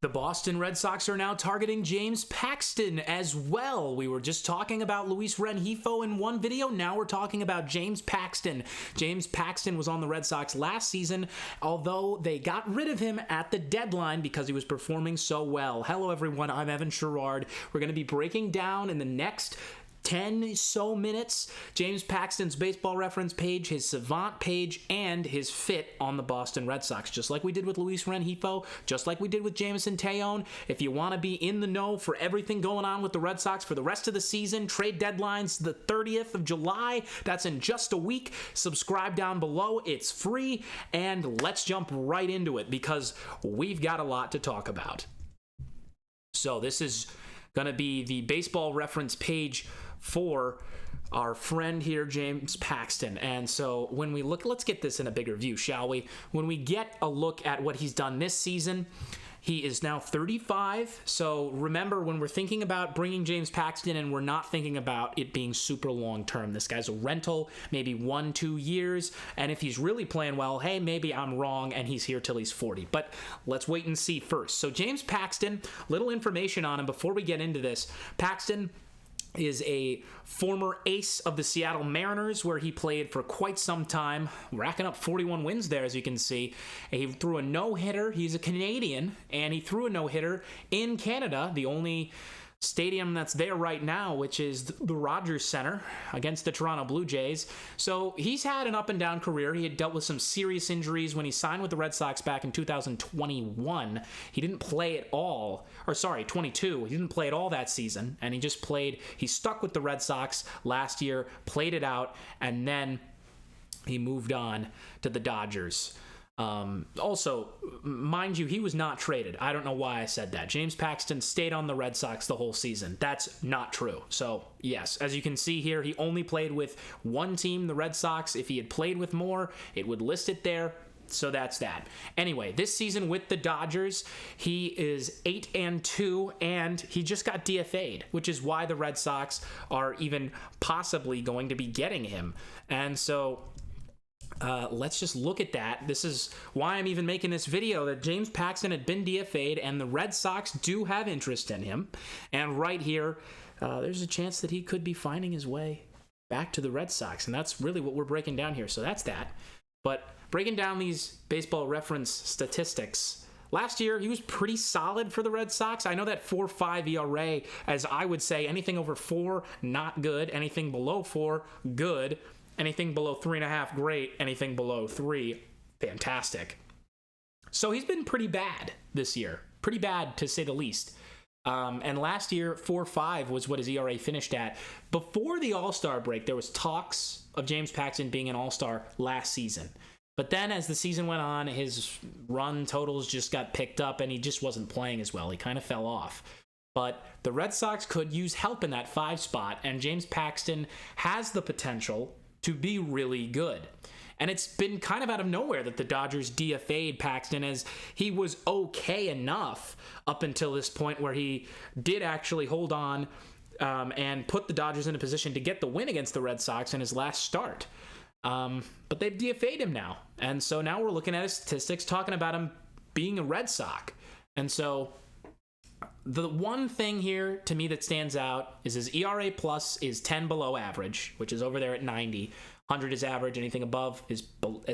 The Boston Red Sox are now targeting James Paxton as well. We were just talking about Luis Rengifo in one video. Now we're talking about James Paxton. James Paxton was on the Red Sox last season, although they got rid of him at the deadline because he was performing so well. Hello, everyone. I'm Evan Sharrard. We're going to be breaking down in the next 10 so minutes James Paxton's baseball reference page, his savant page, and his fit on the Boston Red Sox, just like we did with Luis Rengifo, just like we did with Jameson Taillon. If you want to be in the know for everything going on with the Red Sox for the rest of the season, trade deadlines the 30th of July, that's in just a week. Subscribe down below, it's free, and let's jump right into it because we've got a lot to talk about. So this is going to be the baseball reference page for our friend here, James Paxton. And so when we look, let's get this in a bigger view, shall we? When we get a look at what he's done this season, he is now 35. So remember, when we're thinking about bringing James Paxton in, we're not thinking about it being super long term. This guy's a rental, maybe 1-2 years. And if he's really playing well, hey, maybe I'm wrong and he's here till he's 40. But let's wait and see first. So James Paxton, little information on him before we get into this. Paxton is a former ace of the Seattle Mariners, where he played for quite some time, racking up 41 wins there, as you can see. He threw a no-hitter. He's a Canadian, and he threw a no-hitter in Canada, the only stadium that's there right now, which is the Rogers Center against the Toronto Blue Jays. So he's had an up and down career. He had dealt with some serious injuries when he signed with the Red Sox back in 2021. He didn't play at all, or sorry, 22. He didn't play at all that season, and he stuck with the Red Sox last year, played it out, and then he moved on to the Dodgers. Also, mind you, he was not traded. I don't know why I said that. James Paxton stayed on the Red Sox the whole season. That's not true. So, yes, as you can see here, he only played with one team, the Red Sox. If he had played with more, it would list it there. So that's that. Anyway, this season with the Dodgers, he is 8-2, and he just got DFA'd, which is why the Red Sox are even possibly going to be getting him. And so let's just look at that. This is why I'm even making this video, that James Paxton had been DFA'd, and the Red Sox do have interest in him. And right here, there's a chance that he could be finding his way back to the Red Sox, and that's really what we're breaking down here. So that's that. But breaking down these baseball reference statistics, last year, he was pretty solid for the Red Sox. I know that 4.5 ERA, as I would say, anything over 4, not good. Anything below 4, good. Anything below 3.5, great. Anything below 3, fantastic. So he's been pretty bad this year. Pretty bad, to say the least. And last year, 4.5 was what his ERA finished at. Before the All-Star break, there was talks of James Paxton being an All-Star last season. But then as the season went on, his run totals just got picked up, and he just wasn't playing as well. He kind of fell off. But the Red Sox could use help in that 5 spot, and James Paxton has the potential to be really good. And it's been kind of out of nowhere that the Dodgers DFA'd Paxton, as he was okay enough up until this point where he did actually hold on and put the Dodgers in a position to get the win against the Red Sox in his last start. But they've DFA'd him now. And so now we're looking at his statistics, talking about him being a Red Sox. And so the one thing here to me that stands out is his ERA plus is 10 below average, which is over there at 90. 100 is average. Anything above is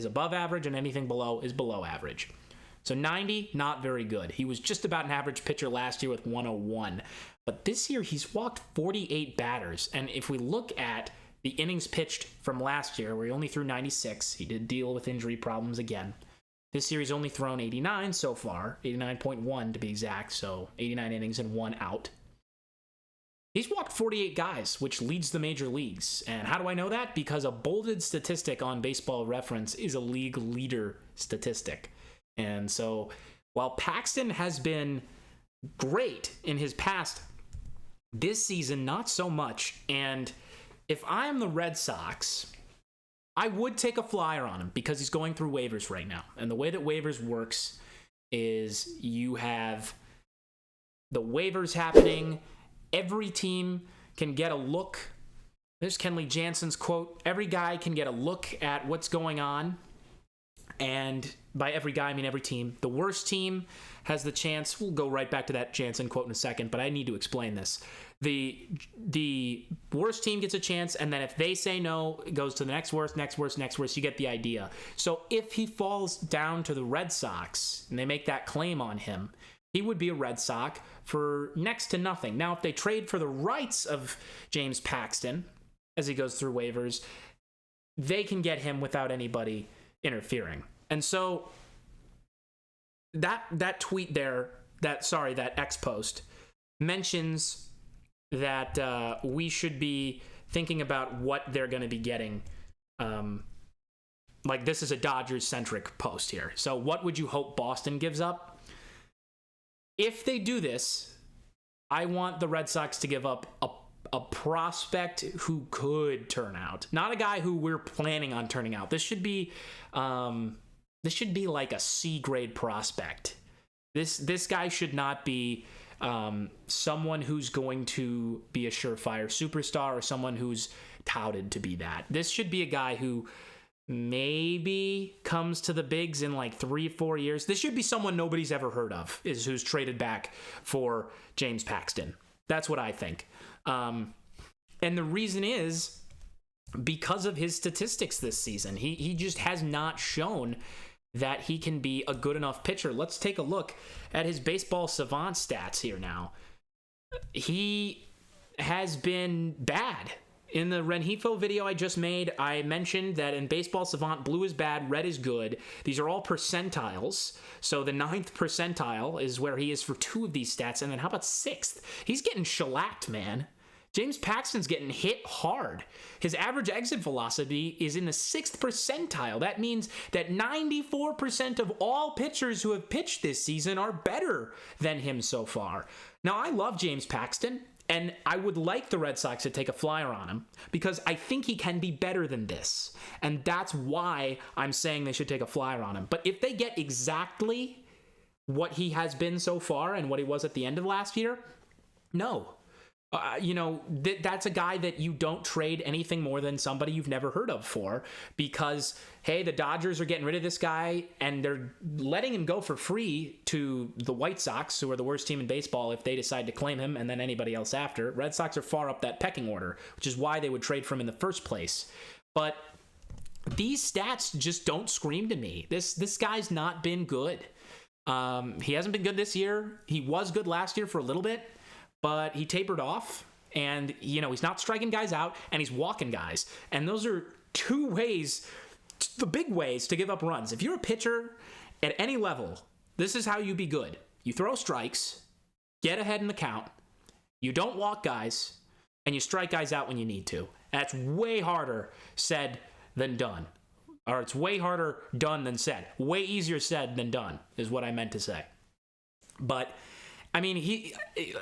above average, and anything below is below average. So 90, not very good. He was just about an average pitcher last year with 101. But this year, he's walked 48 batters. And if we look at the innings pitched from last year, where he only threw 96, he did deal with injury problems again. This year, he's only thrown 89 so far, 89.1 to be exact, so 89 innings and 1 out. He's walked 48 guys, which leads the major leagues. And how do I know that? Because a bolded statistic on Baseball Reference is a league leader statistic. And so while Paxton has been great in his past, this season, not so much. And if I'm the Red Sox, I would take a flyer on him because he's going through waivers right now. And the way that waivers works is you have the waivers happening. Every team can get a look. There's Kenley Jansen's quote. Every guy can get a look at what's going on. And by every guy, I mean every team. The worst team has the chance. We'll go right back to that Jansen quote in a second, but I need to explain this. The worst team gets a chance, and then if they say no, it goes to the next worst, next worst, next worst. You get the idea. So if he falls down to the Red Sox and they make that claim on him, he would be a Red Sox for next to nothing. Now, if they trade for the rights of James Paxton as he goes through waivers, they can get him without anybody interfering. And so that tweet there, that X post mentions that we should be thinking about what they're going to be getting. Like, this is a Dodgers-centric post here. So what would you hope Boston gives up? If they do this, I want the Red Sox to give up a prospect who could turn out, not a guy who we're planning on turning out. This should be like a C-grade prospect. This guy should not be someone who's going to be a surefire superstar or someone who's touted to be that. This should be a guy who maybe comes to the bigs in like 3-4 years. This should be someone nobody's ever heard of, who's traded back for James Paxton. That's what I think. And the reason is because of his statistics this season. He just has not shown that he can be a good enough pitcher. Let's take a look at his baseball savant stats here now. He has been bad. In the Renhefo video I just made, I mentioned that in Baseball Savant, blue is bad, red is good. These are all percentiles. So the 9th percentile is where he is for 2 of these stats. And then how about 6th? He's getting shellacked, man. James Paxton's getting hit hard. His average exit velocity is in the 6th percentile. That means that 94% of all pitchers who have pitched this season are better than him so far. Now, I love James Paxton, and I would like the Red Sox to take a flyer on him because I think he can be better than this. And that's why I'm saying they should take a flyer on him. But if they get exactly what he has been so far and what he was at the end of last year, no. That's a guy that you don't trade anything more than somebody you've never heard of for because, hey, the Dodgers are getting rid of this guy and they're letting him go for free to the White Sox, who are the worst team in baseball if they decide to claim him, and then anybody else after. Red Sox are far up that pecking order, which is why they would trade for him in the first place. But these stats just don't scream to me. This guy's not been good. He hasn't been good this year. He was good last year for a little bit, but he tapered off, and, he's not striking guys out, and he's walking guys. And those are 2 ways, the big ways to give up runs. If you're a pitcher at any level, this is how you be good. You throw strikes, get ahead in the count, you don't walk guys, and you strike guys out when you need to. That's way harder said than done. Or it's way harder done than said. Way easier said than done is what I meant to say. But I mean,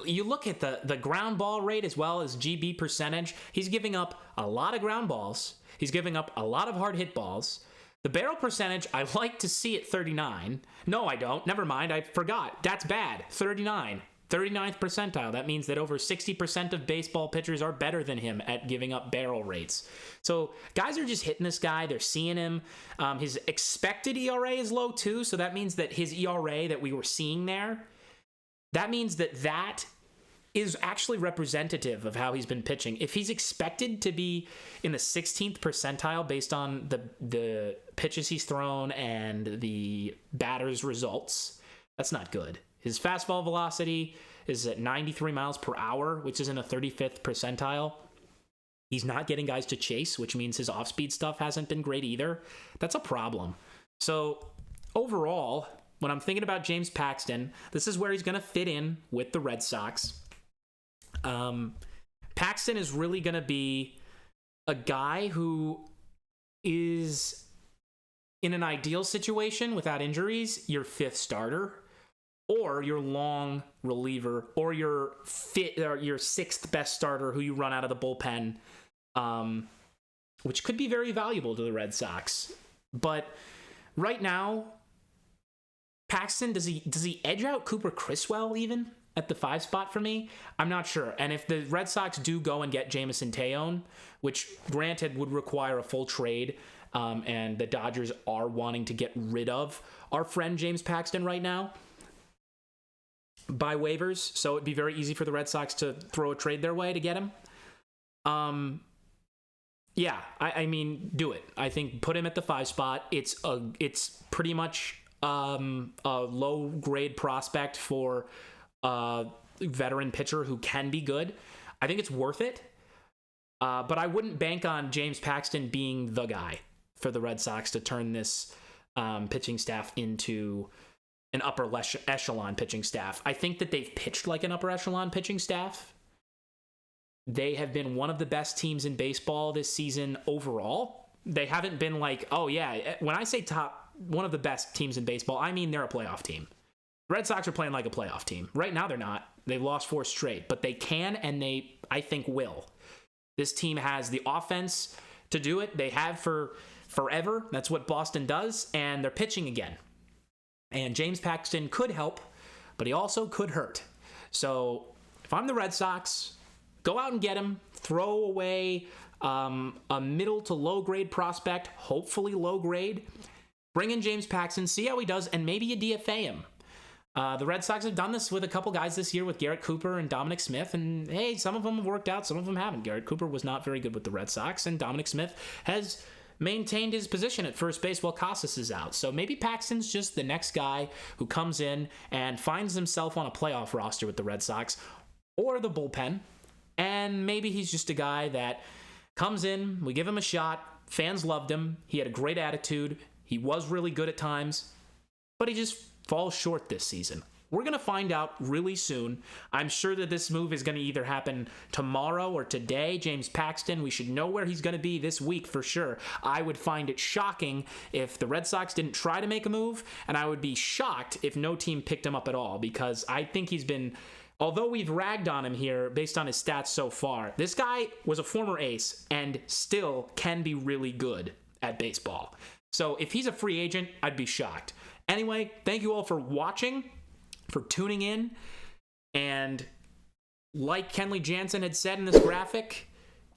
you look at the ground ball rate as well as GB percentage. He's giving up a lot of ground balls. He's giving up a lot of hard hit balls. The barrel percentage, I like to see at 39. No, I don't. Never mind. I forgot. That's bad. 39. 39th percentile. That means that over 60% of baseball pitchers are better than him at giving up barrel rates. So guys are just hitting this guy. They're seeing him. His expected ERA is low too. So that means that his ERA that we were seeing there, that means that is actually representative of how he's been pitching. If he's expected to be in the 16th percentile based on the pitches he's thrown and the batter's results, that's not good. His fastball velocity is at 93 miles per hour, which is in the 35th percentile. He's not getting guys to chase, which means his off-speed stuff hasn't been great either. That's a problem. So overall, when I'm thinking about James Paxton, this is where he's going to fit in with the Red Sox. Paxton is really going to be a guy who is, in an ideal situation without injuries, your 5th starter, or your long reliever, or your 6th best starter who you run out of the bullpen, which could be very valuable to the Red Sox. But right now, Paxton, does he edge out Cooper Criswell even at the 5 spot for me? I'm not sure. And if the Red Sox do go and get Jameson Taillon, which granted would require a full trade, and the Dodgers are wanting to get rid of our friend James Paxton right now by waivers, so it'd be very easy for the Red Sox to throw a trade their way to get him. Yeah, I mean, do it. I think put him at the 5 spot. It's pretty much a low grade prospect for a veteran pitcher who can be good. I think it's worth it. But I wouldn't bank on James Paxton being the guy for the Red Sox to turn this pitching staff into an upper echelon pitching staff. I think that they've pitched like an upper echelon pitching staff. They have been one of the best teams in baseball this season overall. They haven't been like, oh yeah, when I say one of the best teams in baseball, I mean they're a playoff team. The Red Sox are playing like a playoff team. Right now they're not. They've lost 4 straight, but they can, and they, I think, will. This team has the offense to do it. They have for forever. That's what Boston does, and they're pitching again. And James Paxton could help, but he also could hurt. So if I'm the Red Sox, go out and get him. Throw away a middle to low grade prospect, hopefully low grade. Bring in James Paxton, see how he does, and maybe you DFA him. The Red Sox have done this with a couple guys this year with Garrett Cooper and Dominic Smith, and hey, some of them have worked out, some of them haven't. Garrett Cooper was not very good with the Red Sox, and Dominic Smith has maintained his position at first base while Casas is out. So maybe Paxton's just the next guy who comes in and finds himself on a playoff roster with the Red Sox or the bullpen, and maybe he's just a guy that comes in, we give him a shot, fans loved him, he had a great attitude, he was really good at times, but he just falls short this season. We're going to find out really soon. I'm sure that this move is going to either happen tomorrow or today. James Paxton, we should know where he's going to be this week for sure. I would find it shocking if the Red Sox didn't try to make a move, and I would be shocked if no team picked him up at all, because I think he's been, although we've ragged on him here based on his stats so far, this guy was a former ace and still can be really good at baseball. So if he's a free agent, I'd be shocked. Anyway, thank you all for watching, for tuning in, and like Kenley Jansen had said in this graphic,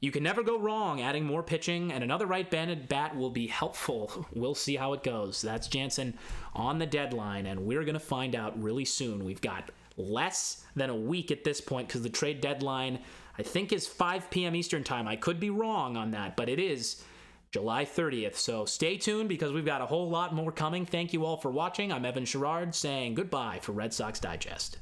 you can never go wrong adding more pitching, and another right-handed bat will be helpful. We'll see how it goes. That's Jansen on the deadline, and we're going to find out really soon. We've got less than a week at this point because the trade deadline, I think, is 5 p.m. Eastern time. I could be wrong on that, but it is July 30th. So stay tuned because we've got a whole lot more coming. Thank you all for watching. I'm Evan Sharrard saying goodbye for Red Sox Digest.